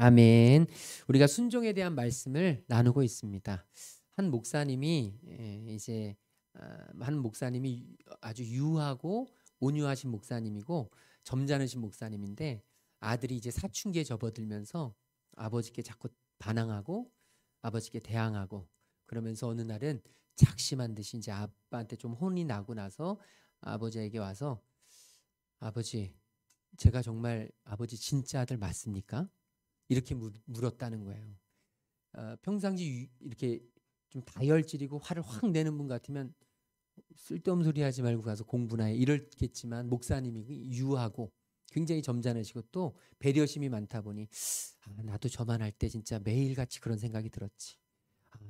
아멘. 우리가 순종에 대한 말씀을 나누고 있습니다. 한 목사님이 한 목사님이 아주 유하고 온유하신 목사님이고 점잖으신 목사님인데 아들이 이제 사춘기에 접어들면서 아버지께 자꾸 반항하고 아버지께 대항하고 그러면서 어느 날은 작심한 듯이 이제 아빠한테 좀 혼이 나고 나서 아버지에게 와서 아버지, 제가 정말 아버지 진짜 아들 맞습니까? 이렇게 물었다는 거예요. 평상시 이렇게 좀 다혈질이고 화를 확 내는 분 같으면 쓸데없는 소리 하지 말고 가서 공부나 해 이렇겠지만 목사님이 유하고 굉장히 점잖으시고 또 배려심이 많다 보니 나도 저만 할 때 진짜 매일같이 그런 생각이 들었지.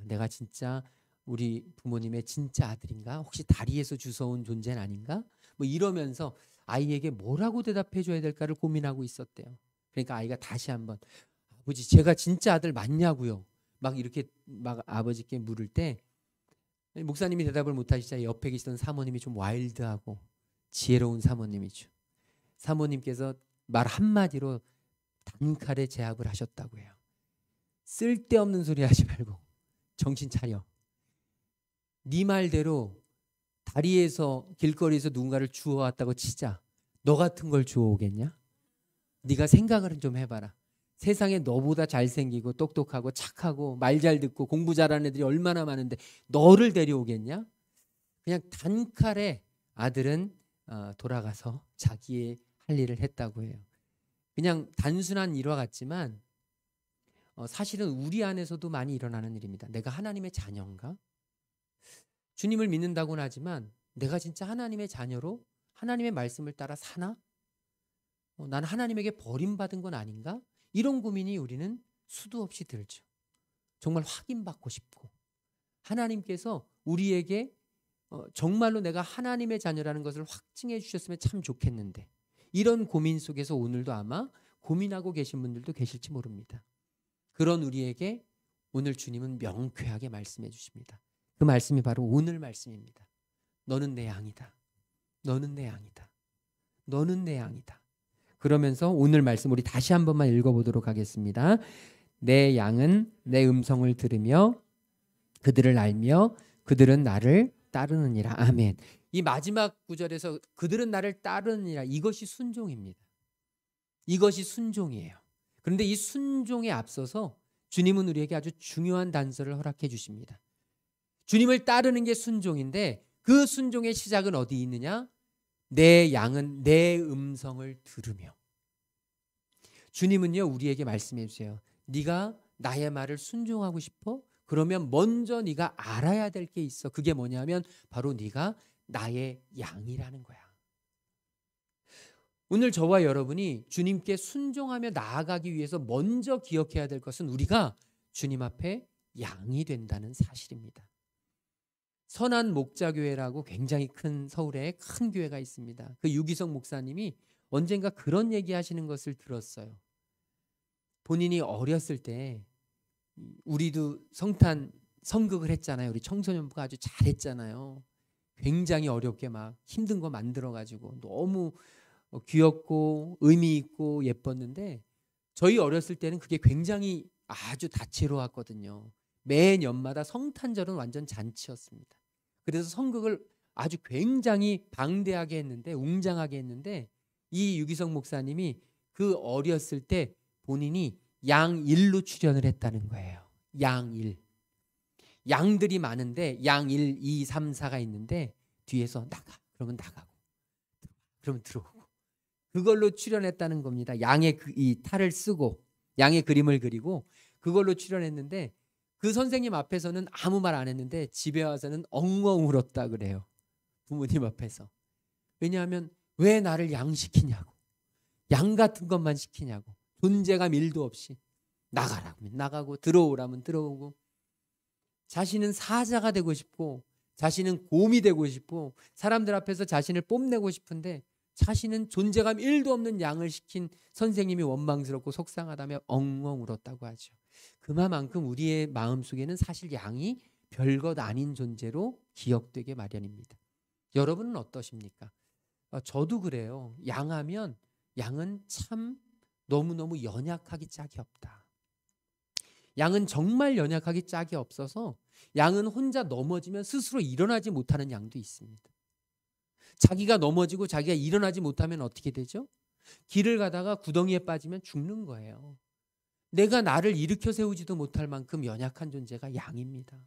내가 진짜 우리 부모님의 진짜 아들인가? 혹시 다리에서 주워온 존재는 아닌가? 뭐 이러면서 아이에게 뭐라고 대답해 줘야 될까를 고민하고 있었대요. 그러니까 아이가 다시 한번 아버지 제가 진짜 아들 맞냐고요. 막 이렇게 막 아버지께 물을 때 목사님이 대답을 못하시자 옆에 계시던 사모님이 좀 와일드하고 지혜로운 사모님이죠. 사모님께서 말 한마디로 단칼에 제압을 하셨다고 해요. 쓸데없는 소리 하지 말고 정신 차려. 네 말대로 다리에서 길거리에서 누군가를 주워왔다고 치자. 너 같은 걸 주워오겠냐? 네가 생각을 좀 해봐라. 세상에 너보다 잘생기고 똑똑하고 착하고 말 잘 듣고 공부 잘하는 애들이 얼마나 많은데 너를 데려오겠냐? 그냥 단칼에 아들은 돌아가서 자기의 할 일을 했다고 해요. 그냥 단순한 일화 같지만 사실은 우리 안에서도 많이 일어나는 일입니다. 내가 하나님의 자녀인가? 주님을 믿는다고는 하지만 내가 진짜 하나님의 자녀로 하나님의 말씀을 따라 사나? 난 하나님에게 버림받은 건 아닌가? 이런 고민이 우리는 수도 없이 들죠. 정말 확인받고 싶고 하나님께서 우리에게 정말로 내가 하나님의 자녀라는 것을 확증해 주셨으면 참 좋겠는데 이런 고민 속에서 오늘도 아마 고민하고 계신 분들도 계실지 모릅니다. 그런 우리에게 오늘 주님은 명쾌하게 말씀해 주십니다. 그 말씀이 바로 오늘 말씀입니다. 너는 내 양이다. 너는 내 양이다. 너는 내 양이다. 그러면서 오늘 말씀 우리 다시 한 번만 읽어보도록 하겠습니다. 내 양은 내 음성을 들으며 그들을 알며 그들은 나를 따르느니라. 아멘. 이 마지막 구절에서 그들은 나를 따르느니라 이것이 순종입니다. 이것이 순종이에요. 그런데 이 순종에 앞서서 주님은 우리에게 아주 중요한 단서를 허락해 주십니다. 주님을 따르는 게 순종인데 그 순종의 시작은 어디 있느냐? 내 양은 내 음성을 들으며. 주님은요 우리에게 말씀해 주세요. 네가 나의 말을 순종하고 싶어? 그러면 먼저 네가 알아야 될 게 있어. 그게 뭐냐면 바로 네가 나의 양이라는 거야. 오늘 저와 여러분이 주님께 순종하며 나아가기 위해서 먼저 기억해야 될 것은 우리가 주님 앞에 양이 된다는 사실입니다. 선한 목자교회라고 굉장히 큰 서울에 큰 교회가 있습니다. 그 유기성 목사님이 언젠가 그런 얘기 하시는 것을 들었어요. 본인이 어렸을 때 우리도 성탄 성극을 했잖아요. 우리 청소년부가 아주 잘했잖아요. 굉장히 어렵게 막 힘든 거 만들어가지고 너무 귀엽고 의미 있고 예뻤는데 저희 어렸을 때는 그게 굉장히 아주 다채로웠거든요. 매 연마다 성탄절은 완전 잔치였습니다. 그래서 성극을 아주 굉장히 방대하게 했는데 웅장하게 했는데 이 유기성 목사님이 그 어렸을 때 본인이 양일로 출연을 했다는 거예요. 양일. 양들이 많은데 양 1, 2, 3, 4가 있는데 뒤에서 나가. 그러면 나가고. 그러면 들어오고. 그걸로 출연했다는 겁니다. 양의 이 탈을 쓰고 양의 그림을 그리고 그걸로 출연했는데 그 선생님 앞에서는 아무 말 안 했는데 집에 와서는 엉엉 울었다 그래요. 부모님 앞에서. 왜냐하면 왜 나를 양시키냐고. 양 같은 것만 시키냐고. 존재감 1도 없이. 나가라면 나가고 들어오라면 들어오고. 자신은 사자가 되고 싶고 자신은 곰이 되고 싶고 사람들 앞에서 자신을 뽐내고 싶은데 자신은 존재감 1도 없는 양을 시킨 선생님이 원망스럽고 속상하다며 엉엉 울었다고 하죠. 그만큼 우리의 마음속에는 사실 양이 별것 아닌 존재로 기억되게 마련입니다. 여러분은 어떠십니까? 저도 그래요. 양은 참 너무너무 연약하기 짝이 없다. 양은 정말 연약하기 짝이 없어서 양은 혼자 넘어지면 스스로 일어나지 못하는 양도 있습니다. 자기가 넘어지고 자기가 일어나지 못하면 어떻게 되죠? 길을 가다가 구덩이에 빠지면 죽는 거예요. 내가 나를 일으켜 세우지도 못할 만큼 연약한 존재가 양입니다.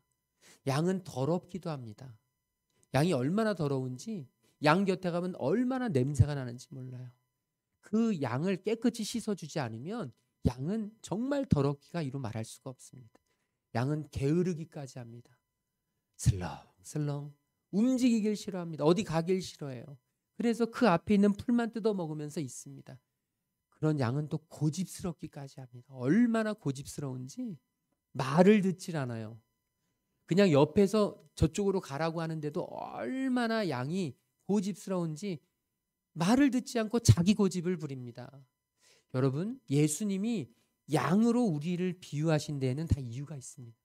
양은 더럽기도 합니다. 양이 얼마나 더러운지 양 곁에 가면 얼마나 냄새가 나는지 몰라요. 그 양을 깨끗이 씻어주지 않으면 양은 정말 더럽기가 이루 말할 수가 없습니다. 양은 게으르기까지 합니다. 슬렁슬렁 움직이길 싫어합니다. 어디 가길 싫어해요. 그래서 그 앞에 있는 풀만 뜯어 먹으면서 있습니다. 그런 양은 또 고집스럽기까지 합니다. 얼마나 고집스러운지 말을 듣질 않아요. 그냥 옆에서 저쪽으로 가라고 하는데도 얼마나 양이 고집스러운지 말을 듣지 않고 자기 고집을 부립니다. 여러분, 예수님이 양으로 우리를 비유하신 데에는 다 이유가 있습니다.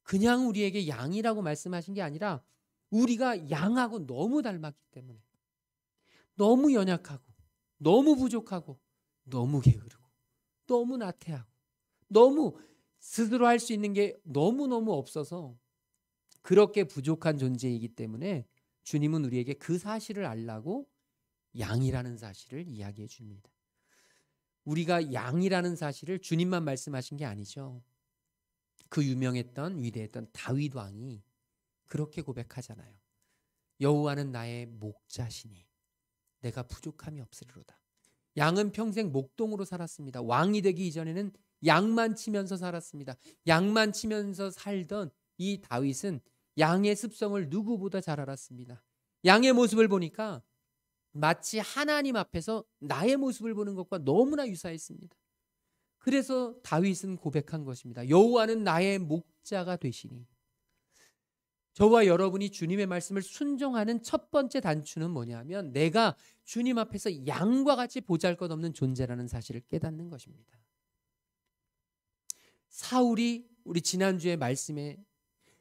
그냥 우리에게 양이라고 말씀하신 게 아니라 우리가 양하고 너무 닮았기 때문에, 너무 연약하고 너무 부족하고 너무 게으르고 너무 나태하고 너무 스스로 할 수 있는 게 너무너무 없어서 그렇게 부족한 존재이기 때문에 주님은 우리에게 그 사실을 알라고 양이라는 사실을 이야기해 줍니다. 우리가 양이라는 사실을 주님만 말씀하신 게 아니죠. 그 유명했던 위대했던 다윗 왕이 그렇게 고백하잖아요. 여호와는 나의 목자시니 내가 부족함이 없으리로다. 양은 평생 목동으로 살았습니다. 왕이 되기 이전에는 양만 치면서 살았습니다. 양만 치면서 살던 이 다윗은 양의 습성을 누구보다 잘 알았습니다. 양의 모습을 보니까 마치 하나님 앞에서 나의 모습을 보는 것과 너무나 유사했습니다. 그래서 다윗은 고백한 것입니다. 여호와는 나의 목자가 되시니. 저와 여러분이 주님의 말씀을 순종하는 첫 번째 단추는 뭐냐면 내가 주님 앞에서 양과 같이 보잘것없는 존재라는 사실을 깨닫는 것입니다. 사울이 우리 지난주에 말씀에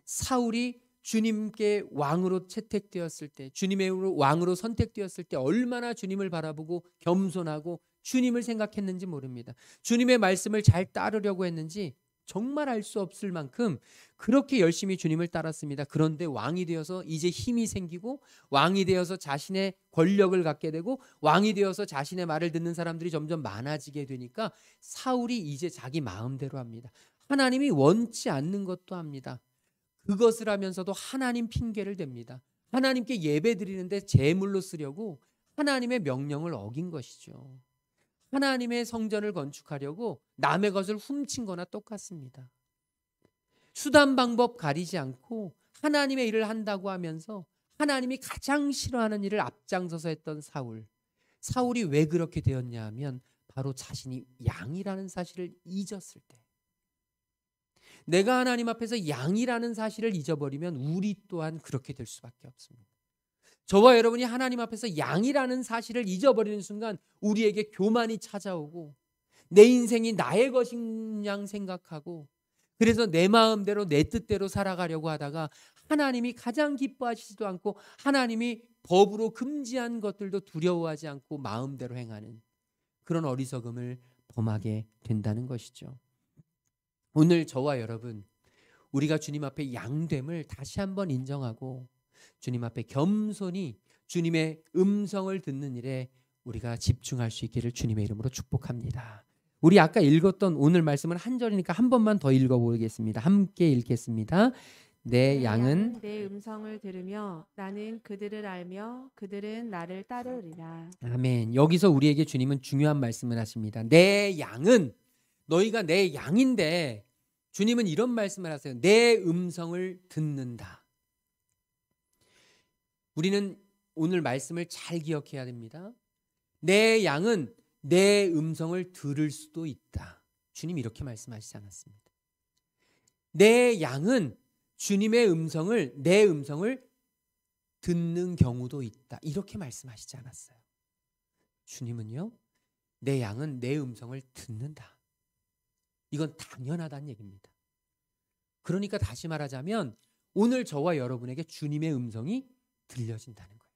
사울이 주님께 왕으로 채택되었을 때, 주님의 왕으로 선택되었을 때 얼마나 주님을 바라보고 겸손하고 주님을 생각했는지 모릅니다. 주님의 말씀을 잘 따르려고 했는지 정말 알 수 없을 만큼 그렇게 열심히 주님을 따랐습니다. 그런데 왕이 되어서 이제 힘이 생기고 왕이 되어서 자신의 권력을 갖게 되고 왕이 되어서 자신의 말을 듣는 사람들이 점점 많아지게 되니까 사울이 이제 자기 마음대로 합니다. 하나님이 원치 않는 것도 합니다. 그것을 하면서도 하나님 핑계를 댑니다. 하나님께 예배 드리는데 제물로 쓰려고 하나님의 명령을 어긴 것이죠. 하나님의 성전을 건축하려고 남의 것을 훔친 거나 똑같습니다. 수단 방법 가리지 않고 하나님의 일을 한다고 하면서 하나님이 가장 싫어하는 일을 앞장서서 했던 사울. 사울이 왜 그렇게 되었냐 하면 바로 자신이 양이라는 사실을 잊었을 때. 내가 하나님 앞에서 양이라는 사실을 잊어버리면 우리 또한 그렇게 될 수밖에 없습니다. 저와 여러분이 하나님 앞에서 양이라는 사실을 잊어버리는 순간 우리에게 교만이 찾아오고 내 인생이 나의 것인 양 생각하고 그래서 내 마음대로 내 뜻대로 살아가려고 하다가 하나님이 가장 기뻐하시지도 않고 하나님이 법으로 금지한 것들도 두려워하지 않고 마음대로 행하는 그런 어리석음을 범하게 된다는 것이죠. 오늘 저와 여러분, 우리가 주님 앞에 양됨을 다시 한번 인정하고 주님 앞에 겸손히 주님의 음성을 듣는 일에 우리가 집중할 수 있기를 주님의 이름으로 축복합니다. 우리 아까 읽었던 오늘 말씀은 한 절이니까 한 번만 더 읽어보겠습니다. 함께 읽겠습니다. 내 양은 내 음성을 들으며 나는 그들을 알며 그들은 나를 따르리라. 아멘. 여기서 우리에게 주님은 중요한 말씀을 하십니다. 내 양은 너희가 내 양인데 주님은 이런 말씀을 하세요. 내 음성을 듣는다. 우리는 오늘 말씀을 잘 기억해야 됩니다. 내 양은 내 음성을 들을 수도 있다. 주님 이렇게 말씀하시지 않았습니다. 내 양은 주님의 음성을 내 음성을 듣는 경우도 있다. 이렇게 말씀하시지 않았어요. 주님은요. 내 양은 내 음성을 듣는다. 이건 당연하다는 얘기입니다. 그러니까 다시 말하자면 오늘 저와 여러분에게 주님의 음성이 들려진다는 거예요.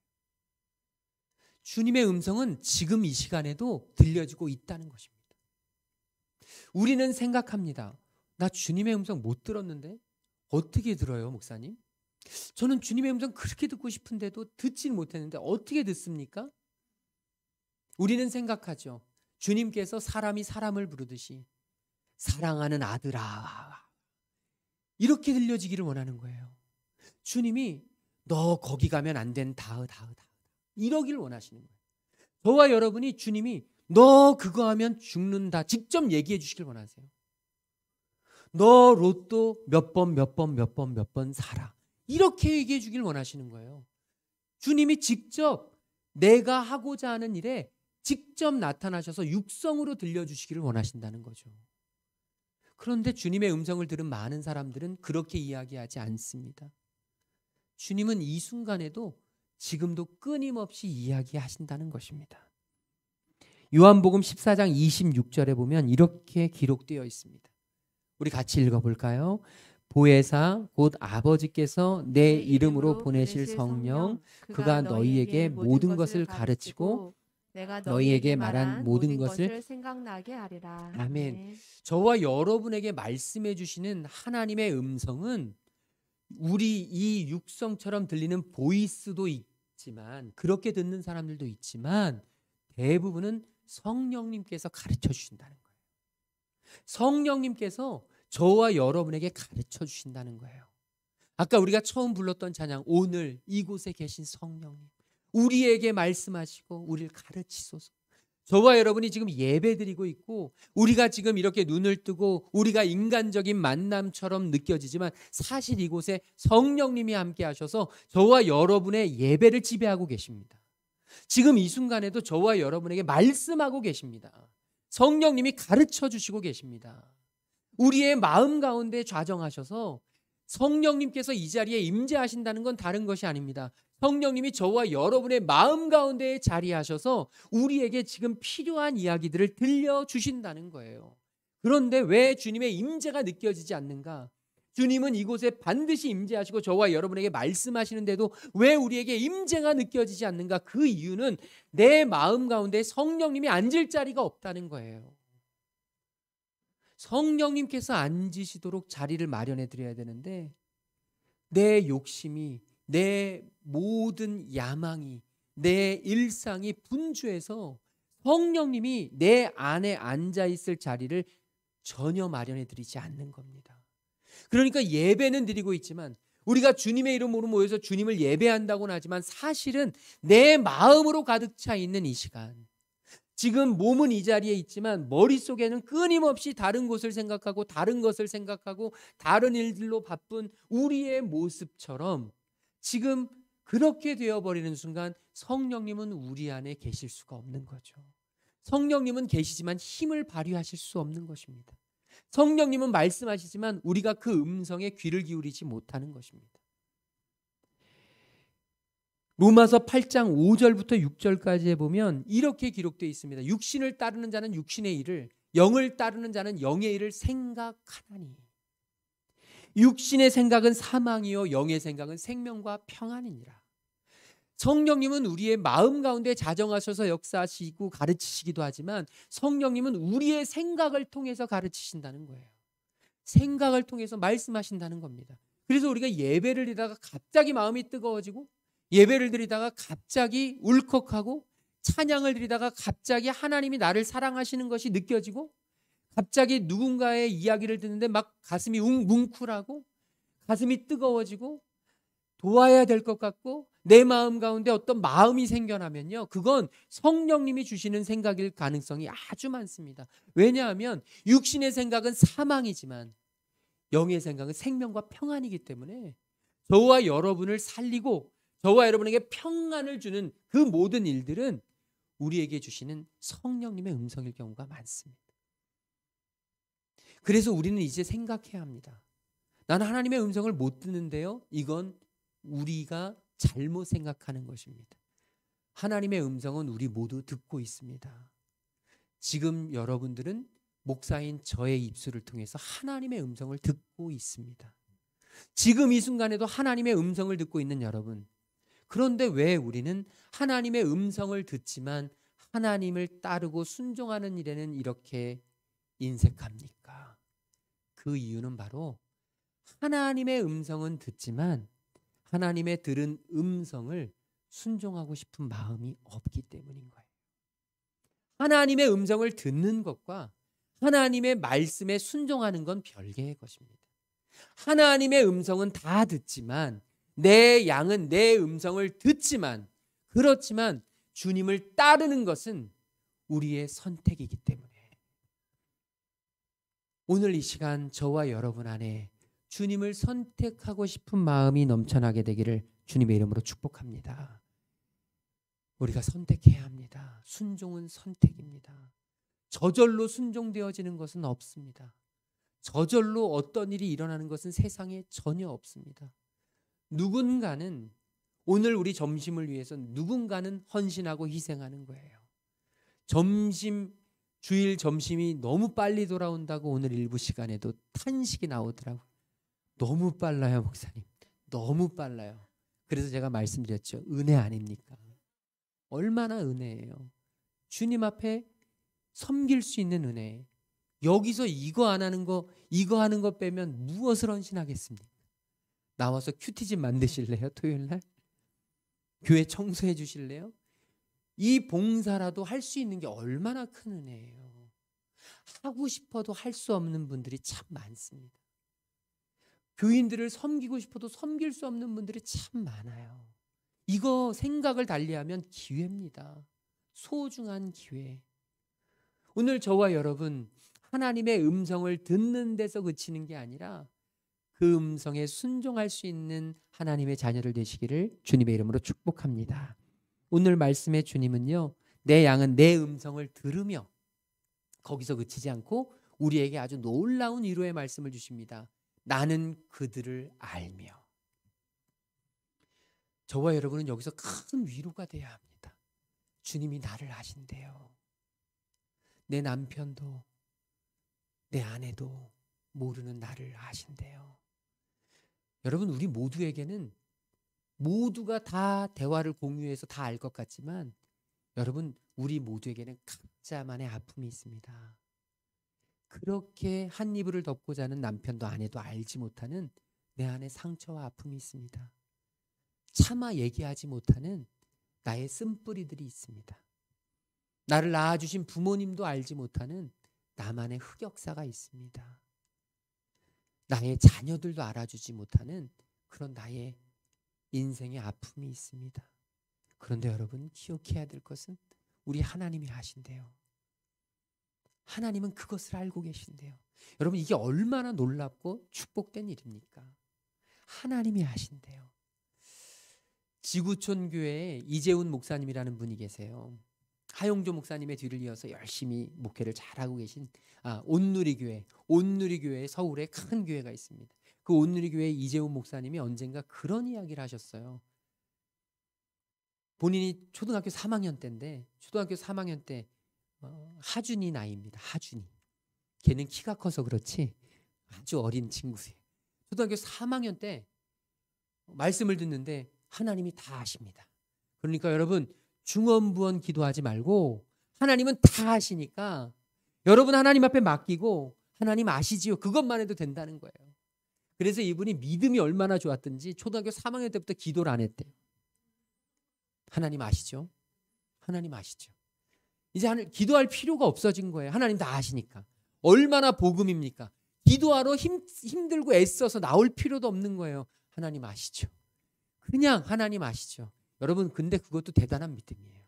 주님의 음성은 지금 이 시간에도 들려지고 있다는 것입니다. 우리는 생각합니다. 나 주님의 음성 못 들었는데 어떻게 들어요, 목사님? 저는 주님의 음성 그렇게 듣고 싶은데도 듣질 못했는데 어떻게 듣습니까? 우리는 생각하죠. 주님께서 사람이 사람을 부르듯이 사랑하는 아들아, 이렇게 들려지기를 원하는 거예요. 주님이 너 거기 가면 안 된다, 이러기를 원하시는 거예요. 저와 여러분이 주님이 너 그거 하면 죽는다 직접 얘기해 주시길 원하세요. 너 로또 몇 번 사라, 이렇게 얘기해 주길 원하시는 거예요. 주님이 직접 내가 하고자 하는 일에 직접 나타나셔서 육성으로 들려주시기를 원하신다는 거죠. 그런데 주님의 음성을 들은 많은 사람들은 그렇게 이야기하지 않습니다. 주님은 이 순간에도 지금도 끊임없이 이야기하신다는 것입니다. 요한복음 14장 26절에 보면 이렇게 기록되어 있습니다. 우리 같이 읽어볼까요? 보혜사 곧 아버지께서 내 이름으로 보내실 성령, 그가 너희에게 모든 것을 가르치고 내가 너희에게 말한 모든 것을 생각나게 하리라. 아멘. 저와 여러분에게 말씀해 주시는 하나님의 음성은 우리 이 육성처럼 들리는 보이스도 있지만, 그렇게 듣는 사람들도 있지만, 대부분은 성령님께서 가르쳐 주신다는 거예요. 성령님께서 저와 여러분에게 가르쳐 주신다는 거예요. 아까 우리가 처음 불렀던 찬양, 오늘 이곳에 계신 성령님, 우리에게 말씀하시고 우리를 가르치소서. 저와 여러분이 지금 예배드리고 있고 우리가 지금 이렇게 눈을 뜨고 우리가 인간적인 만남처럼 느껴지지만 사실 이곳에 성령님이 함께 하셔서 저와 여러분의 예배를 지배하고 계십니다. 지금 이 순간에도 저와 여러분에게 말씀하고 계십니다. 성령님이 가르쳐 주시고 계십니다. 우리의 마음 가운데 좌정하셔서 성령님께서 이 자리에 임재하신다는 건 다른 것이 아닙니다. 성령님이 저와 여러분의 마음 가운데 자리하셔서 우리에게 지금 필요한 이야기들을 들려주신다는 거예요. 그런데 왜 주님의 임재가 느껴지지 않는가? 주님은 이곳에 반드시 임재하시고 저와 여러분에게 말씀하시는데도 왜 우리에게 임재가 느껴지지 않는가? 그 이유는 내 마음 가운데 성령님이 앉을 자리가 없다는 거예요. 성령님께서 앉으시도록 자리를 마련해 드려야 되는데 내 욕심이, 내 모든 야망이, 내 일상이 분주해서 성령님이 내 안에 앉아 있을 자리를 전혀 마련해 드리지 않는 겁니다. 그러니까 예배는 드리고 있지만, 우리가 주님의 이름으로 모여서 주님을 예배한다고는 하지만 사실은 내 마음으로 가득 차 있는 이 시간, 지금 몸은 이 자리에 있지만 머릿속에는 끊임없이 다른 곳을 생각하고 다른 것을 생각하고 다른 일들로 바쁜 우리의 모습처럼 지금 그렇게 되어버리는 순간 성령님은 우리 안에 계실 수가 없는 거죠. 성령님은 계시지만 힘을 발휘하실 수 없는 것입니다. 성령님은 말씀하시지만 우리가 그 음성에 귀를 기울이지 못하는 것입니다. 로마서 8장 5절부터 6절까지에 보면 이렇게 기록되어 있습니다. 육신을 따르는 자는 육신의 일을, 영을 따르는 자는 영의 일을 생각하나니 육신의 생각은 사망이요 영의 생각은 생명과 평안이니라. 성령님은 우리의 마음 가운데 자정하셔서 역사하시고 가르치시기도 하지만 성령님은 우리의 생각을 통해서 가르치신다는 거예요. 생각을 통해서 말씀하신다는 겁니다. 그래서 우리가 예배를 드리다가 갑자기 마음이 뜨거워지고, 예배를 드리다가 갑자기 울컥하고, 찬양을 드리다가 갑자기 하나님이 나를 사랑하시는 것이 느껴지고, 갑자기 누군가의 이야기를 듣는데 막 가슴이 뭉클하고 가슴이 뜨거워지고 도와야 될 것 같고 내 마음 가운데 어떤 마음이 생겨나면요, 그건 성령님이 주시는 생각일 가능성이 아주 많습니다. 왜냐하면 육신의 생각은 사망이지만 영의 생각은 생명과 평안이기 때문에 저와 여러분을 살리고 저와 여러분에게 평안을 주는 그 모든 일들은 우리에게 주시는 성령님의 음성일 경우가 많습니다. 그래서 우리는 이제 생각해야 합니다. 나는 하나님의 음성을 못 듣는데요, 이건 우리가 잘못 생각하는 것입니다. 하나님의 음성은 우리 모두 듣고 있습니다. 지금 여러분들은 목사인 저의 입술을 통해서 하나님의 음성을 듣고 있습니다. 지금 이 순간에도 하나님의 음성을 듣고 있는 여러분, 그런데 왜 우리는 하나님의 음성을 듣지만 하나님을 따르고 순종하는 일에는 이렇게 인색합니까? 그 이유는 바로 하나님의 음성은 듣지만 하나님의 들은 음성을 순종하고 싶은 마음이 없기 때문인 거예요. 하나님의 음성을 듣는 것과 하나님의 말씀에 순종하는 건 별개의 것입니다. 하나님의 음성은 다 듣지만 내 양은 내 음성을 듣지만 그렇지만 주님을 따르는 것은 우리의 선택이기 때문에 오늘 이 시간 저와 여러분 안에 주님을 선택하고 싶은 마음이 넘쳐나게 되기를 주님의 이름으로 축복합니다. 우리가 선택해야 합니다. 순종은 선택입니다. 저절로 순종되어지는 것은 없습니다. 저절로 어떤 일이 일어나는 것은 세상에 전혀 없습니다. 누군가는 오늘 우리 점심을 위해서 누군가는 헌신하고 희생하는 거예요. 주일 점심이 너무 빨리 돌아온다고 오늘 일부 시간에도 탄식이 나오더라고요. 너무 빨라요, 목사님. 너무 빨라요. 그래서 제가 말씀드렸죠. 은혜 아닙니까? 얼마나 은혜예요. 주님 앞에 섬길 수 있는 은혜. 여기서 이거 안 하는 거, 이거 하는 거 빼면 무엇을 헌신하겠습니까? 나와서 큐티집 만드실래요? 토요일 날? 교회 청소해 주실래요? 이 봉사라도 할 수 있는 게 얼마나 큰 은혜예요. 하고 싶어도 할 수 없는 분들이 참 많습니다. 교인들을 섬기고 싶어도 섬길 수 없는 분들이 참 많아요. 이거 생각을 달리하면 기회입니다. 소중한 기회. 오늘 저와 여러분 하나님의 음성을 듣는 데서 그치는 게 아니라 그 음성에 순종할 수 있는 하나님의 자녀를 되시기를 주님의 이름으로 축복합니다. 오늘 말씀의 주님은요, 내 양은 내 음성을 들으며 거기서 그치지 않고 우리에게 아주 놀라운 위로의 말씀을 주십니다. 나는 그들을 알며. 저와 여러분은 여기서 큰 위로가 돼야 합니다. 주님이 나를 아신대요. 내 남편도 내 아내도 모르는 나를 아신대요. 여러분, 우리 모두에게는 모두가 다 대화를 공유해서 다 알 것 같지만 여러분, 우리 모두에게는 각자만의 아픔이 있습니다. 그렇게 한 이불을 덮고 자는 남편도 아내도 알지 못하는 내 안에 상처와 아픔이 있습니다. 차마 얘기하지 못하는 나의 쓴뿌리들이 있습니다. 나를 낳아주신 부모님도 알지 못하는 나만의 흑역사가 있습니다. 나의 자녀들도 알아주지 못하는 그런 나의 인생의 아픔이 있습니다. 그런데 여러분, 기억해야 될 것은 우리 하나님이 아신대요. 하나님은 그것을 알고 계신대요. 여러분, 이게 얼마나 놀랍고 축복된 일입니까? 하나님이 아신대요. 지구촌 교회에 이재훈 목사님이라는 분이 계세요. 하용조 목사님의 뒤를 이어서 열심히 목회를 잘하고 계신 온누리교회 서울에 큰 교회가 있습니다. 그 온누리교회 이재훈 목사님이 언젠가 그런 이야기를 하셨어요. 본인이 초등학교 3학년 때인데 초등학교 3학년 때 하준이 나이입니다. 하준이. 걔는 키가 커서 그렇지 아주 어린 친구세요. 초등학교 3학년 때 말씀을 듣는데 하나님이 다 아십니다. 그러니까 여러분, 중언부언 기도하지 말고 하나님은 다 아시니까 여러분 하나님 앞에 맡기고 하나님 아시지요. 그것만 해도 된다는 거예요. 그래서 이분이 믿음이 얼마나 좋았든지 초등학교 3학년 때부터 기도를 안 했대요. 하나님 아시죠? 하나님 아시죠? 이제 기도할 필요가 없어진 거예요. 하나님 다 아시니까. 얼마나 복음입니까? 기도하러 힘들고 애써서 나올 필요도 없는 거예요. 하나님 아시죠? 그냥 하나님 아시죠? 여러분, 근데 그것도 대단한 믿음이에요.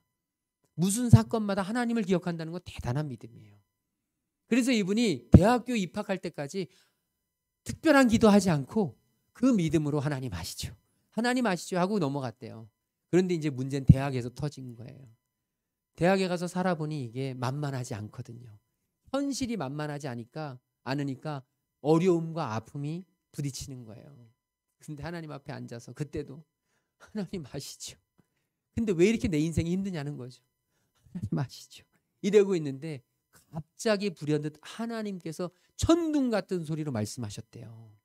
무슨 사건마다 하나님을 기억한다는 건 대단한 믿음이에요. 그래서 이분이 대학교 입학할 때까지 특별한 기도하지 않고 그 믿음으로 하나님 아시죠? 하나님 아시죠? 하고 넘어갔대요. 그런데 이제 문제는 대학에서 터진 거예요. 대학에 가서 살아보니 이게 만만하지 않거든요. 현실이 만만하지 않으니까 어려움과 아픔이 부딪히는 거예요. 근데 하나님 앞에 앉아서 그때도 하나님 아시죠? 근데 왜 이렇게 내 인생이 힘드냐는 거죠. 하나님 아시죠? 이러고 있는데 갑자기 불현듯 하나님께서 천둥 같은 소리로 말씀하셨대요.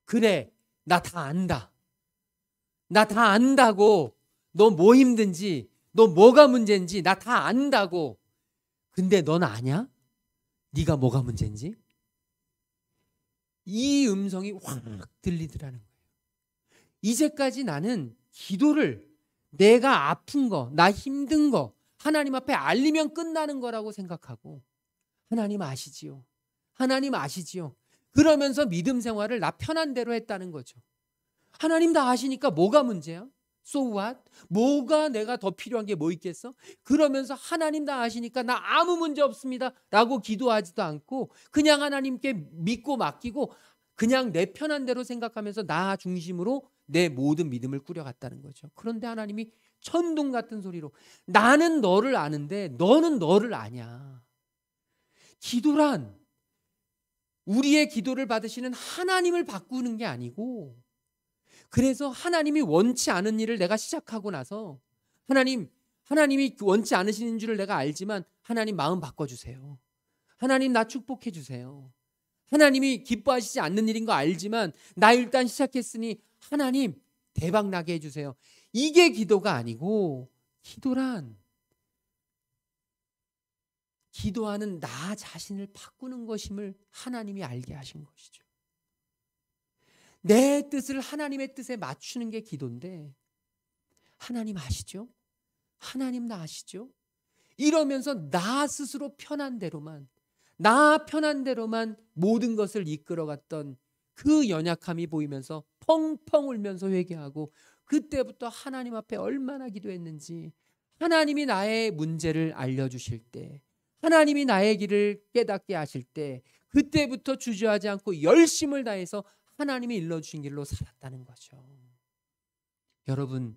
그래, 나 다 안다. 나 다 안다고. 너 뭐 힘든지, 너 뭐가 문제인지 나 다 안다고. 근데 넌 아냐? 네가 뭐가 문제인지? 이 음성이 확 들리더라는 거예요. 이제까지 나는 기도를 내가 아픈 거, 나 힘든 거 하나님 앞에 알리면 끝나는 거라고 생각하고, 하나님 아시지요. 하나님 아시지요. 그러면서 믿음 생활을 나 편한 대로 했다는 거죠. 하나님 다 아시니까 뭐가 문제야? So what? 뭐가 내가 더 필요한 게 뭐 있겠어? 그러면서 하나님 다 아시니까 나 아무 문제 없습니다 라고 기도하지도 않고 그냥 하나님께 믿고 맡기고 그냥 내 편한 대로 생각하면서 나 중심으로 내 모든 믿음을 꾸려갔다는 거죠. 그런데 하나님이 천둥 같은 소리로 나는 너를 아는데 너는 너를 아냐. 기도란 우리의 기도를 받으시는 하나님을 바꾸는 게 아니고, 그래서 하나님이 원치 않은 일을 내가 시작하고 나서 하나님이 원치 않으시는 줄을 내가 알지만 하나님 마음 바꿔주세요. 하나님 나 축복해 주세요. 하나님이 기뻐하시지 않는 일인 거 알지만 나 일단 시작했으니 하나님 대박 나게 해주세요. 이게 기도가 아니고, 기도하는 나 자신을 바꾸는 것임을 하나님이 알게 하신 것이죠. 내 뜻을 하나님의 뜻에 맞추는 게 기도인데, 하나님 아시죠? 하나님 나 아시죠? 이러면서 나 스스로 나 편한 대로만 모든 것을 이끌어갔던 그 연약함이 보이면서 펑펑 울면서 회개하고, 그때부터 하나님 앞에 얼마나 기도했는지, 하나님이 나의 문제를 알려주실 때, 하나님이 나의 길을 깨닫게 하실 때 그때부터 주저하지 않고 열심을 다해서 하나님이 일러주신 길로 살았다는 거죠. 여러분,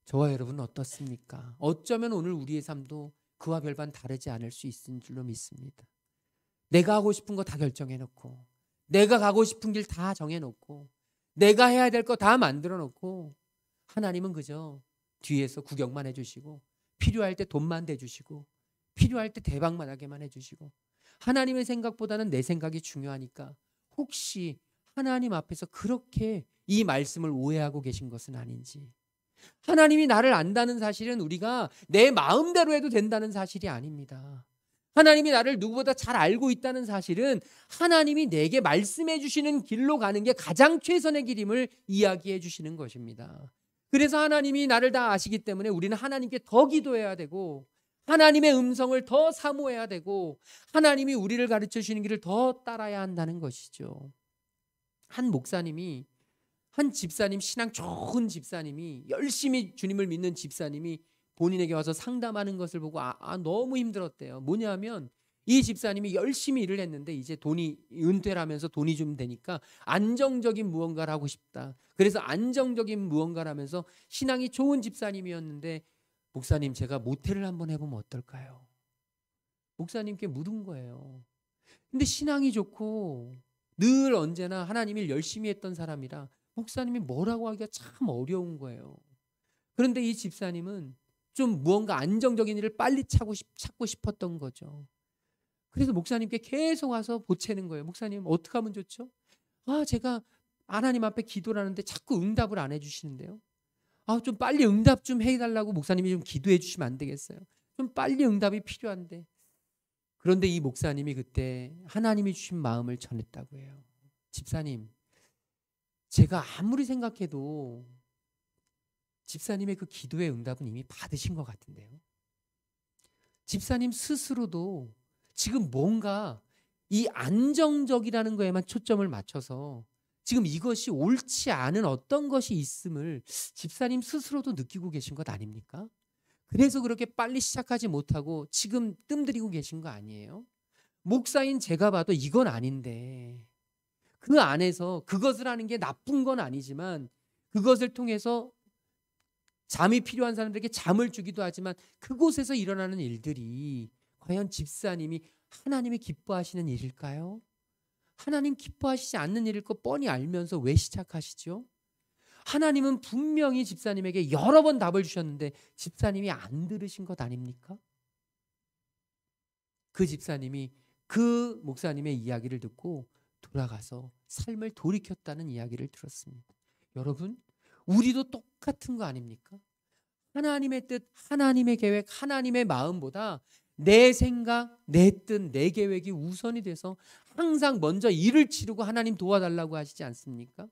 저와 여러분은 어떻습니까? 어쩌면 오늘 우리의 삶도 그와 별반 다르지 않을 수 있는 줄로 믿습니다. 내가 하고 싶은 거 다 결정해놓고, 내가 가고 싶은 길 다 정해놓고, 내가 해야 될 거 다 만들어놓고, 하나님은 그저 뒤에서 구경만 해주시고, 필요할 때 돈만 대주시고, 필요할 때 대박만 하게만 해주시고, 하나님의 생각보다는 내 생각이 중요하니까 혹시 하나님 앞에서 그렇게 이 말씀을 오해하고 계신 것은 아닌지, 하나님이 나를 안다는 사실은 우리가 내 마음대로 해도 된다는 사실이 아닙니다. 하나님이 나를 누구보다 잘 알고 있다는 사실은 하나님이 내게 말씀해 주시는 길로 가는 게 가장 최선의 길임을 이야기해 주시는 것입니다. 그래서 하나님이 나를 다 아시기 때문에 우리는 하나님께 더 기도해야 되고, 하나님의 음성을 더 사모해야 되고, 하나님이 우리를 가르쳐 주시는 길을 더 따라야 한다는 것이죠. 한 집사님, 신앙 좋은 집사님이, 열심히 주님을 믿는 집사님이 본인에게 와서 상담하는 것을 보고 너무 힘들었대요. 뭐냐면 이 집사님이 열심히 일을 했는데 이제 은퇴를 하면서 돈이 좀 되니까 안정적인 무언가를 하고 싶다. 그래서 안정적인 무언가를 하면서 신앙이 좋은 집사님이었는데, 목사님 제가 모텔을 한번 해보면 어떨까요? 목사님께 물은 거예요. 근데 신앙이 좋고 늘 언제나 하나님 일 열심히 했던 사람이라 목사님이 뭐라고 하기가 참 어려운 거예요. 그런데 이 집사님은 좀 무언가 안정적인 일을 빨리 찾고 싶었던 거죠. 그래서 목사님께 계속 와서 보채는 거예요. 목사님 어떻게 하면 좋죠? 제가 하나님 앞에 기도를 하는데 자꾸 응답을 안 해주시는데요. 좀 빨리 응답 좀 해달라고 목사님이 좀 기도해 주시면 안 되겠어요? 좀 빨리 응답이 필요한데. 그런데 이 목사님이 그때 하나님이 주신 마음을 전했다고 해요. 집사님, 제가 아무리 생각해도 집사님의 그 기도의 응답은 이미 받으신 것 같은데요. 집사님 스스로도 지금 뭔가 이 안정적이라는 거에만 초점을 맞춰서 지금 이것이 옳지 않은 어떤 것이 있음을 집사님 스스로도 느끼고 계신 것 아닙니까? 그래서 그렇게 빨리 시작하지 못하고 지금 뜸들이고 계신 거 아니에요? 목사인 제가 봐도 이건 아닌데, 그 안에서 그것을 하는 게 나쁜 건 아니지만 그것을 통해서 잠이 필요한 사람들에게 잠을 주기도 하지만 그곳에서 일어나는 일들이 과연 집사님이 하나님이 기뻐하시는 일일까요? 하나님 기뻐하시지 않는 일일 거 뻔히 알면서 왜 시작하시죠? 하나님은 분명히 집사님에게 여러 번 답을 주셨는데 집사님이 안 들으신 것 아닙니까? 그 집사님이 그 목사님의 이야기를 듣고 돌아가서 삶을 돌이켰다는 이야기를 들었습니다. 여러분, 우리도 똑같은 거 아닙니까? 하나님의 뜻, 하나님의 계획, 하나님의 마음보다 내 생각, 내 뜻, 내 계획이 우선이 돼서 항상 먼저 일을 치르고 하나님 도와달라고 하시지 않습니까?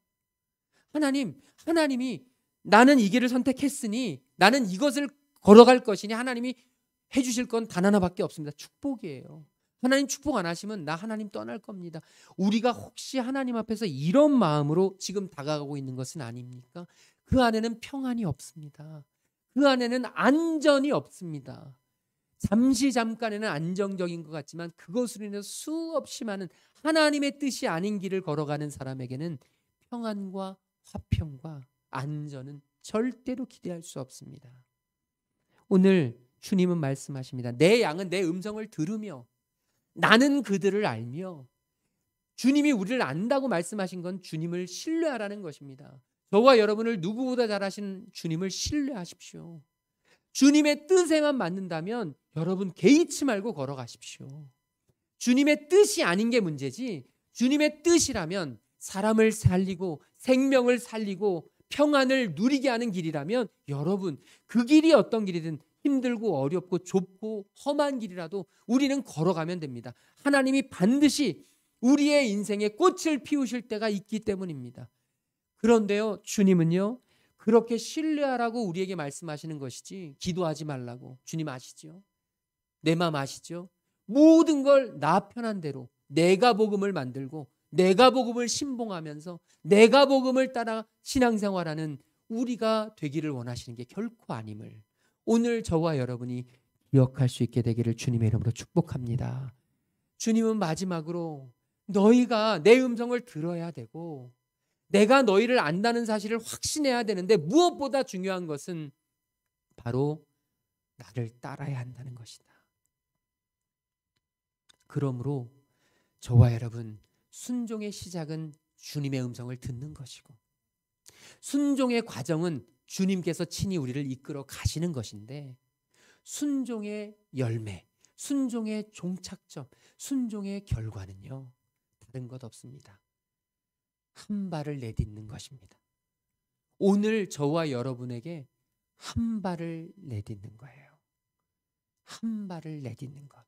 하나님이 나는 이 길을 선택했으니 나는 이것을 걸어갈 것이니 하나님이 해주실 건 단 하나밖에 없습니다. 축복이에요. 하나님 축복 안 하시면 나 하나님 떠날 겁니다. 우리가 혹시 하나님 앞에서 이런 마음으로 지금 다가가고 있는 것은 아닙니까? 그 안에는 평안이 없습니다. 그 안에는 안전이 없습니다. 잠깐에는 안정적인 것 같지만 그것으로 인해서 수없이 많은 하나님의 뜻이 아닌 길을 걸어가는 사람에게는 평안과 화평과 안전은 절대로 기대할 수 없습니다. 오늘 주님은 말씀하십니다. 내 양은 내 음성을 들으며 나는 그들을 알며. 주님이 우리를 안다고 말씀하신 건 주님을 신뢰하라는 것입니다. 저와 여러분을 누구보다 잘 아신 주님을 신뢰하십시오. 주님의 뜻에만 맞는다면 여러분 개의치 말고 걸어가십시오. 주님의 뜻이 아닌 게 문제지, 주님의 뜻이라면 사람을 살리고 생명을 살리고 평안을 누리게 하는 길이라면 여러분 그 길이 어떤 길이든 힘들고 어렵고 좁고 험한 길이라도 우리는 걸어가면 됩니다. 하나님이 반드시 우리의 인생에 꽃을 피우실 때가 있기 때문입니다. 그런데요, 주님은요 그렇게 신뢰하라고 우리에게 말씀하시는 것이지 기도하지 말라고. 주님 아시죠? 내 마음 아시죠? 모든 걸 나 편한 대로 내가 복음을 만들고 내가 복음을 신봉하면서 내가 복음을 따라 신앙생활하는 우리가 되기를 원하시는 게 결코 아님을 오늘 저와 여러분이 기억할 수 있게 되기를 주님의 이름으로 축복합니다. 주님은 마지막으로 너희가 내 음성을 들어야 되고 내가 너희를 안다는 사실을 확신해야 되는데 무엇보다 중요한 것은 바로 나를 따라야 한다는 것이다. 그러므로 저와 여러분 순종의 시작은 주님의 음성을 듣는 것이고 순종의 과정은 주님께서 친히 우리를 이끌어 가시는 것인데 순종의 열매, 순종의 종착점, 순종의 결과는요 다른 것 없습니다. 한 발을 내딛는 것입니다. 오늘 저와 여러분에게 한 발을 내딛는 거예요. 한 발을 내딛는 것.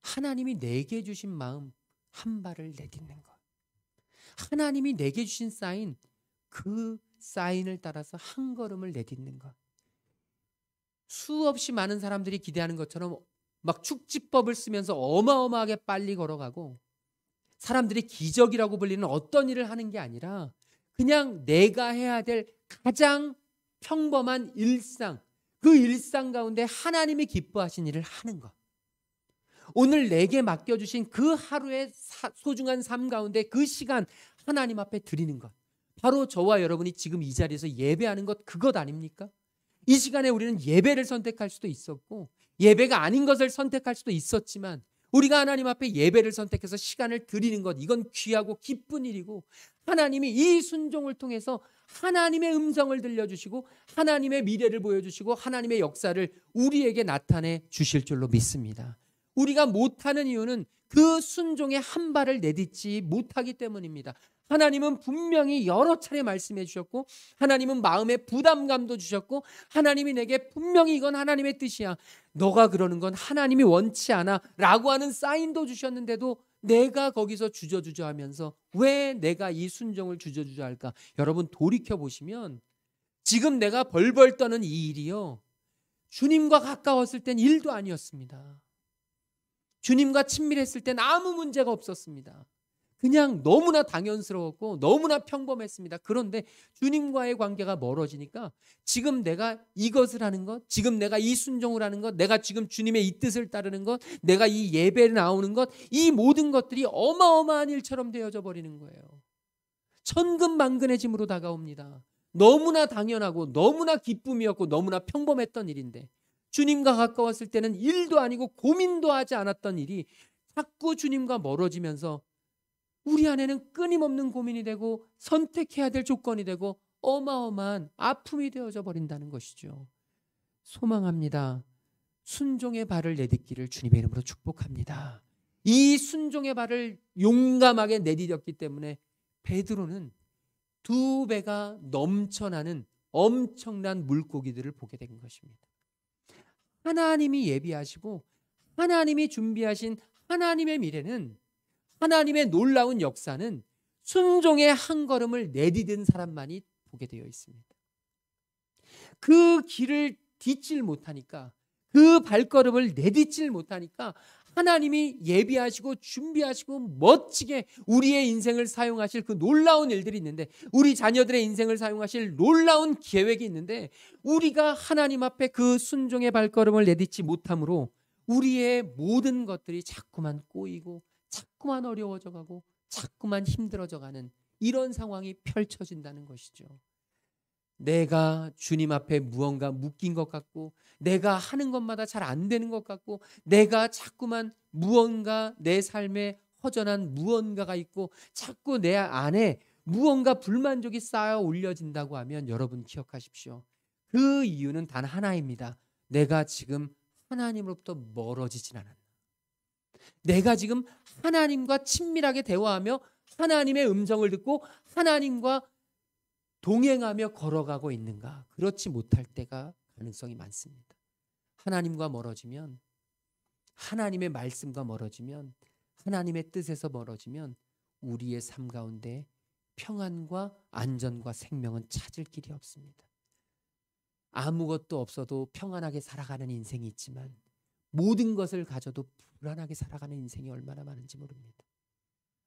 하나님이 내게 주신 마음 한 발을 내딛는 것. 하나님이 내게 주신 사인, 그 사인을 따라서 한 걸음을 내딛는 것. 수없이 많은 사람들이 기대하는 것처럼 막 축지법을 쓰면서 어마어마하게 빨리 걸어가고 사람들이 기적이라고 불리는 어떤 일을 하는 게 아니라 그냥 내가 해야 될 가장 평범한 일상, 그 일상 가운데 하나님이 기뻐하신 일을 하는 것. 오늘 내게 맡겨주신 그 하루의 소중한 삶 가운데 그 시간 하나님 앞에 드리는 것. 바로 저와 여러분이 지금 이 자리에서 예배하는 것, 그것 아닙니까? 이 시간에 우리는 예배를 선택할 수도 있었고 예배가 아닌 것을 선택할 수도 있었지만 우리가 하나님 앞에 예배를 선택해서 시간을 드리는 것, 이건 귀하고 기쁜 일이고 하나님이 이 순종을 통해서 하나님의 음성을 들려주시고 하나님의 미래를 보여주시고 하나님의 역사를 우리에게 나타내 주실 줄로 믿습니다. 우리가 못하는 이유는 그 순종의 한 발을 내딛지 못하기 때문입니다. 하나님은 분명히 여러 차례 말씀해 주셨고 하나님은 마음의 부담감도 주셨고 하나님이 내게 분명히 이건 하나님의 뜻이야, 너가 그러는 건 하나님이 원치 않아 라고 하는 사인도 주셨는데도 내가 거기서 주저주저 하면서 왜 내가 이 순종을 주저주저 할까? 여러분 돌이켜보시면 지금 내가 벌벌 떠는 이 일이요 주님과 가까웠을 땐 일도 아니었습니다. 주님과 친밀했을 땐 아무 문제가 없었습니다. 그냥 너무나 당연스러웠고 너무나 평범했습니다. 그런데 주님과의 관계가 멀어지니까 지금 내가 이것을 하는 것, 지금 내가 이 순종을 하는 것, 내가 지금 주님의 이 뜻을 따르는 것, 내가 이 예배에 나오는 것, 이 모든 것들이 어마어마한 일처럼 되어져 버리는 거예요. 천근만근해짐으로 다가옵니다. 너무나 당연하고 너무나 기쁨이었고 너무나 평범했던 일인데 주님과 가까웠을 때는 일도 아니고 고민도 하지 않았던 일이 자꾸 주님과 멀어지면서 우리 안에는 끊임없는 고민이 되고 선택해야 될 조건이 되고 어마어마한 아픔이 되어져 버린다는 것이죠. 소망합니다. 순종의 발을 내딛기를 주님의 이름으로 축복합니다. 이 순종의 발을 용감하게 내디뎠기 때문에 베드로는 2배가 넘쳐나는 엄청난 물고기들을 보게 된 것입니다. 하나님이 예비하시고 하나님이 준비하신 하나님의 미래는, 하나님의 놀라운 역사는 순종의 한 걸음을 내디딘 사람만이 보게 되어 있습니다. 그 길을 딛질 못하니까, 그 발걸음을 내딛질 못하니까 하나님이 예비하시고 준비하시고 멋지게 우리의 인생을 사용하실 그 놀라운 일들이 있는데, 우리 자녀들의 인생을 사용하실 놀라운 계획이 있는데, 우리가 하나님 앞에 그 순종의 발걸음을 내딛지 못함으로 우리의 모든 것들이 자꾸만 꼬이고 자꾸만 어려워져 가고 자꾸만 힘들어져 가는 이런 상황이 펼쳐진다는 것이죠. 내가 주님 앞에 무언가 묶인 것 같고, 내가 하는 것마다 잘 안 되는 것 같고, 내가 자꾸만 무언가 내 삶에 허전한 무언가가 있고 자꾸 내 안에 무언가 불만족이 쌓여 올려진다고 하면, 여러분 기억하십시오. 그 이유는 단 하나입니다. 내가 지금 하나님으로부터 멀어지진 않았나. 내가 지금 하나님과 친밀하게 대화하며 하나님의 음성을 듣고 하나님과 동행하며 걸어가고 있는가? 그렇지 못할 때가 가능성이 많습니다. 하나님과 멀어지면, 하나님의 말씀과 멀어지면, 하나님의 뜻에서 멀어지면 우리의 삶 가운데 평안과 안전과 생명은 찾을 길이 없습니다. 아무것도 없어도 평안하게 살아가는 인생이 있지만, 모든 것을 가져도 불안하게 살아가는 인생이 얼마나 많은지 모릅니다.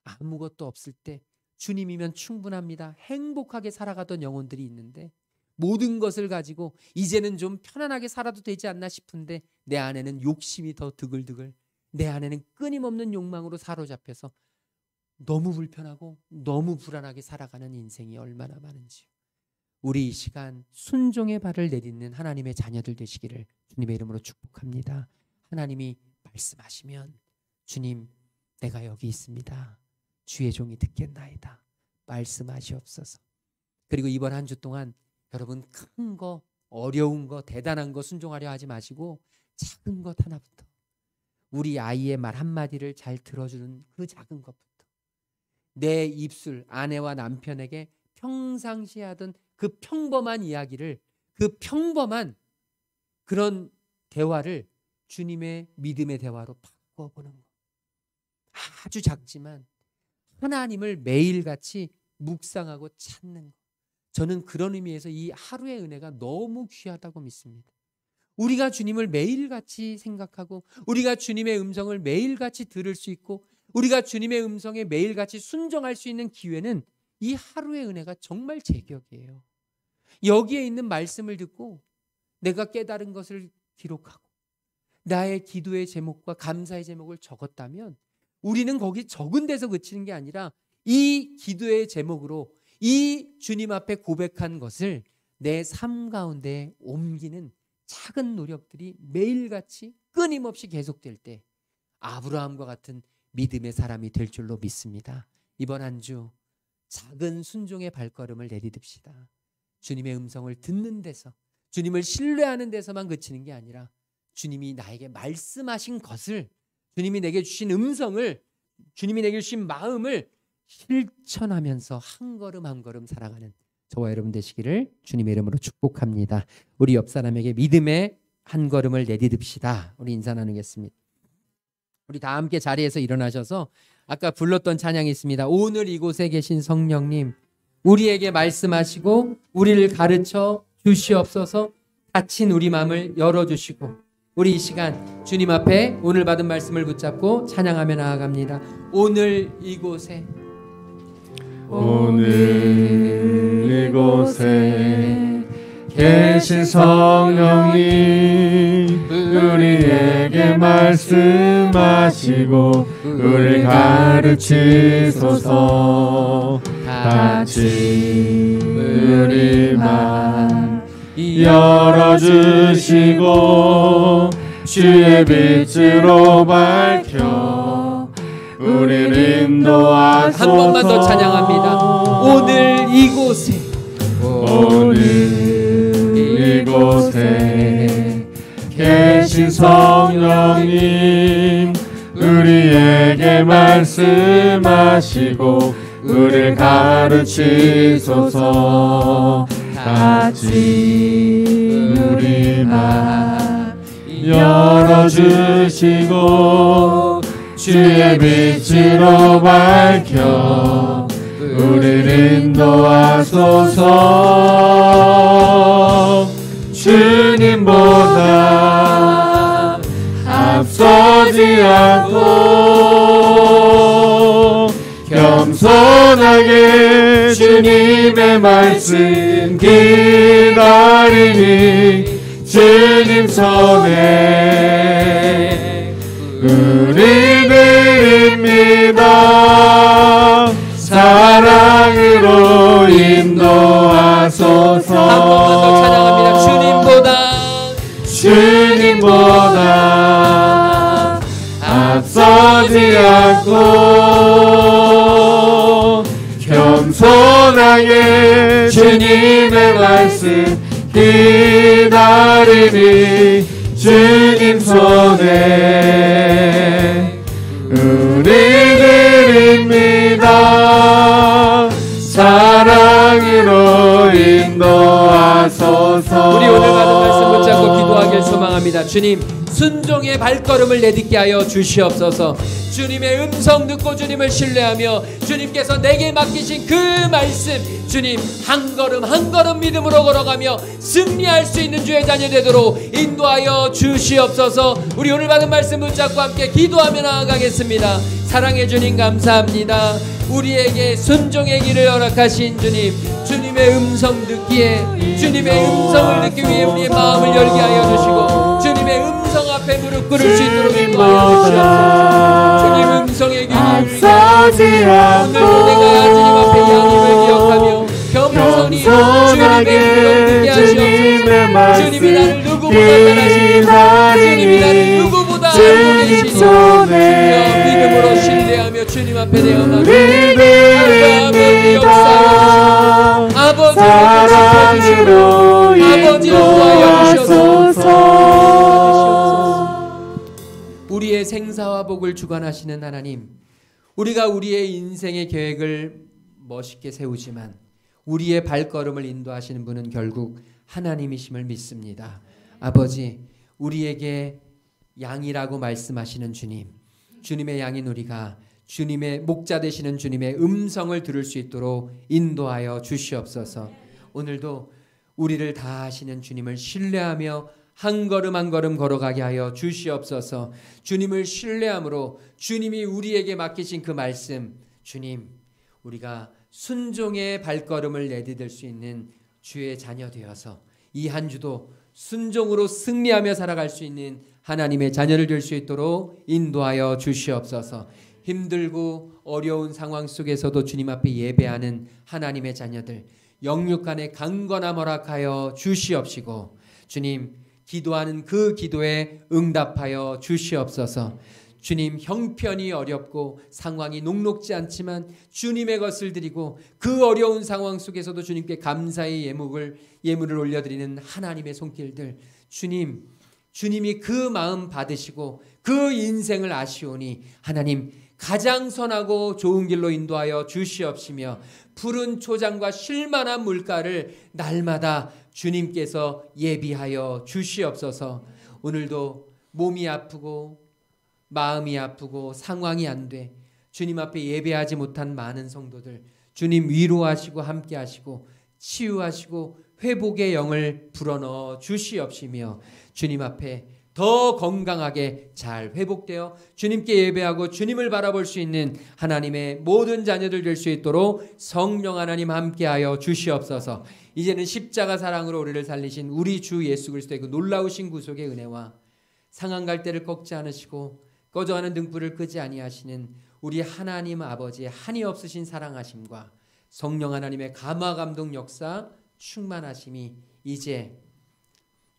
아무것도 없을 때 주님이면 충분합니다. 행복하게 살아가던 영혼들이 있는데, 모든 것을 가지고 이제는 좀 편안하게 살아도 되지 않나 싶은데 내 안에는 욕심이 더 드글드글, 내 안에는 끊임없는 욕망으로 사로잡혀서 너무 불편하고 너무 불안하게 살아가는 인생이 얼마나 많은지요. 우리 이 시간 순종의 발을 내딛는 하나님의 자녀들 되시기를 주님의 이름으로 축복합니다. 하나님이 말씀하시면, 주님 내가 여기 있습니다. 주의 종이 듣겠나이다. 말씀하시옵소서. 그리고 이번 한 주 동안 여러분 큰 거, 어려운 거, 대단한 거 순종하려 하지 마시고 작은 것 하나부터, 우리 아이의 말 한마디를 잘 들어주는 그 작은 것부터, 내 입술, 아내와 남편에게 평상시에 하던 그 평범한 이야기를, 그 평범한 그런 대화를 주님의 믿음의 대화로 바꿔보는 거. 아주 작지만 하나님을 매일같이 묵상하고 찾는 것. 저는 그런 의미에서 이 하루의 은혜가 너무 귀하다고 믿습니다. 우리가 주님을 매일같이 생각하고, 우리가 주님의 음성을 매일같이 들을 수 있고, 우리가 주님의 음성에 매일같이 순종할 수 있는 기회는 이 하루의 은혜가 정말 제격이에요. 여기에 있는 말씀을 듣고 내가 깨달은 것을 기록하고 나의 기도의 제목과 감사의 제목을 적었다면, 우리는 거기 적은 데서 그치는 게 아니라 이 기도의 제목으로 이 주님 앞에 고백한 것을 내 삶 가운데 옮기는 작은 노력들이 매일같이 끊임없이 계속될 때 아브라함과 같은 믿음의 사람이 될 줄로 믿습니다. 이번 한 주 작은 순종의 발걸음을 내딛읍시다. 주님의 음성을 듣는 데서, 주님을 신뢰하는 데서만 그치는 게 아니라 주님이 나에게 말씀하신 것을, 주님이 내게 주신 음성을, 주님이 내게 주신 마음을 실천하면서 한 걸음 한 걸음 살아가는 저와 여러분 되시기를 주님의 이름으로 축복합니다. 우리 옆 사람에게 믿음의 한 걸음을 내딛읍시다. 우리 인사 나누겠습니다. 우리 다 함께 자리에서 일어나셔서 아까 불렀던 찬양이 있습니다. 오늘 이곳에 계신 성령님, 우리에게 말씀하시고 우리를 가르쳐 주시옵소서. 닫힌 우리 마음을 열어주시고, 우리 이 시간 주님 앞에 오늘 받은 말씀을 붙잡고 찬양하며 나아갑니다. 오늘 이곳에, 오늘 이곳에 계신 성령님, 우리에게 말씀하시고 우리를 가르치소서. 닫힌 우리 마음 열어주시고 주의 빛으로 밝혀 우리를 인도하소서. 한 번만 더 찬양합니다. 오늘 이곳에, 오늘 이곳에 계신 성령님, 우리에게 말씀하시고 우리를 가르치소서. 닫힌 우리 마음 열어주시고 주의 빛으로 밝혀 우리를 인도하소서. 주님보다 앞서지 않고 겸손하게 주님의 말씀 기다리니 주님 손에 우리 드립니다. 사랑으로 인도하소서. 한 번만 더 찬양합니다. 주님보다 앞서지 않고 겸손하게 주님의 말씀 기다리니 주님 손에 우리 드립니다. 사랑으로 인도하소서. 우리 오늘 받은 말씀 붙잡고 기도하길 소망합니다. 주님, 순종의 발걸음을 내딛게 하여 주시옵소서. 주님의 음성 듣고 주님을 신뢰하며 주님께서 내게 맡기신 그 말씀, 주님 한 걸음 한 걸음 믿음으로 걸어가며 승리할 수 있는 주의 자녀 되도록 인도하여 주시옵소서. 우리 오늘 받은 말씀 붙잡고 함께 기도하며 나아가겠습니다. 사랑해 주님 감사합니다. 우리에게 순종의 길을 허락하신 주님, 주님의 음성 듣기에, 주님의 음성을 듣기 위해 우리의 마음을 열게 하여 주시고 주님의 음성 앞에 무릎 꿇을 수 있도록 인도하여 주시옵소서. 주님 음성의 귀를 우리가 오늘도 내가 주님 앞에 양임을 기억하며 겸손히 주님의 음성을 듣게 하시옵소서. 주님이 나를 누구보다 따라하시니 주님이 나를 누구보다 알고 계시니 주여 믿음으로 신뢰하며 주님 앞에 내어가며 아버지 역사하여 주시고 아버지 지켜주시고 아버지 인도하여 주시옵소서. 우리의 생사와 복을 주관하시는 하나님, 우리가 우리의 인생의 계획을 멋있게 세우지만 우리의 발걸음을 인도하시는 분은 결국 하나님이심을 믿습니다. 아버지, 우리에게 양이라고 말씀하시는 주님, 주님의 양인 우리가 주님의 목자 되시는 주님의 음성을 들을 수 있도록 인도하여 주시옵소서. 오늘도 우리를 다 아시는 주님을 신뢰하며 한 걸음 한 걸음 걸어가게 하여 주시옵소서. 주님을 신뢰함으로 주님이 우리에게 맡기신 그 말씀, 주님 우리가 순종의 발걸음을 내디딜 수 있는 주의 자녀 되어서 이 한 주도 순종으로 승리하며 살아갈 수 있는 하나님의 자녀를 될 수 있도록 인도하여 주시옵소서. 힘들고 어려운 상황 속에서도 주님 앞에 예배하는 하나님의 자녀들, 영육간의 강건함 허락하여 주시옵시고 주님 기도하는 그 기도에 응답하여 주시옵소서. 주님 형편이 어렵고 상황이 녹록지 않지만 주님의 것을 드리고 그 어려운 상황 속에서도 주님께 감사의 예물을 올려드리는 하나님의 손길들, 주님이 그 마음 받으시고 그 인생을 아시오니 하나님 가장 선하고 좋은 길로 인도하여 주시옵시며 푸른 초장과 쉴만한 물가를 날마다 주님께서 예비하여 주시옵소서. 오늘도 몸이 아프고 마음이 아프고 상황이 안 돼 주님 앞에 예배하지 못한 많은 성도들, 주님 위로하시고 함께하시고 치유하시고 회복의 영을 불어넣어 주시옵시며 주님 앞에 더 건강하게 잘 회복되어 주님께 예배하고 주님을 바라볼 수 있는 하나님의 모든 자녀들 될 수 있도록 성령 하나님 함께하여 주시옵소서. 이제는 십자가 사랑으로 우리를 살리신 우리 주 예수 그리스도의 그 놀라우신 구속의 은혜와 상한 갈대를 꺾지 않으시고 꺼져가는 등불을 끄지 아니하시는 우리 하나님 아버지의 한이 없으신 사랑하심과 성령 하나님의 감화 감동 역사 충만하심이 이제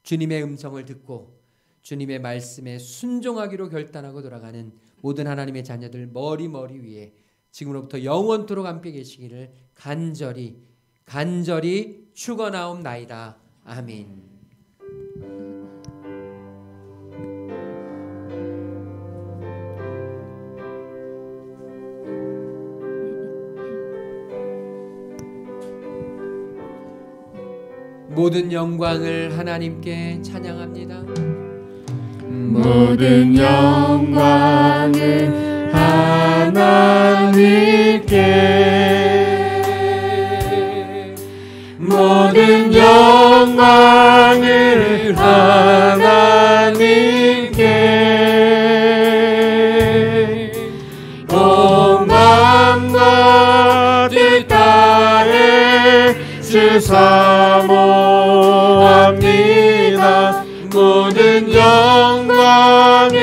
주님의 음성을 듣고 주님의 말씀에 순종하기로 결단하고 돌아가는 모든 하나님의 자녀들 머리 위에 지금으로부터 영원토록 함께 계시기를 간절히 축원하옵나이다. 아멘. 모든 영광을 하나님께 찬양합니다. 모든 영광을 하나님께 모든 영광을 하나님께 온 마음과 뜻 다해 주 사모합니다. 모든 영광을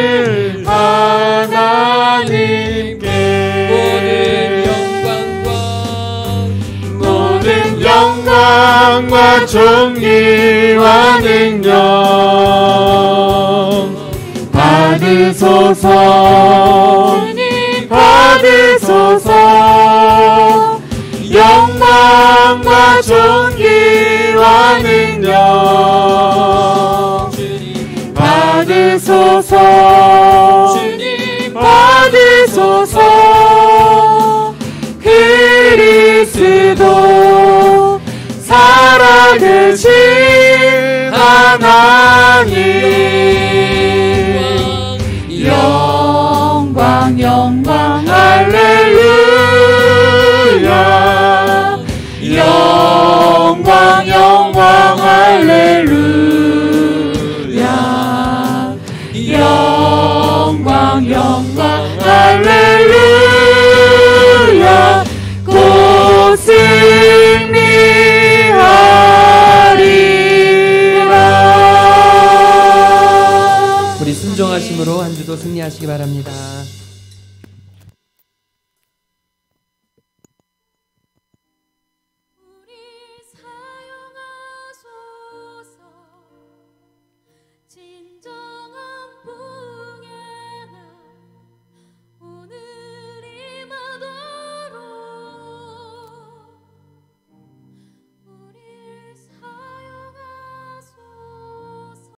하나님께 모든 영광과 존귀와 능력 받으소서 주님 받으소서 영광과 존귀와 능력 받으소서 주님 받으소서 그리스도 살아계신 하나님 영광 영광 할렐루야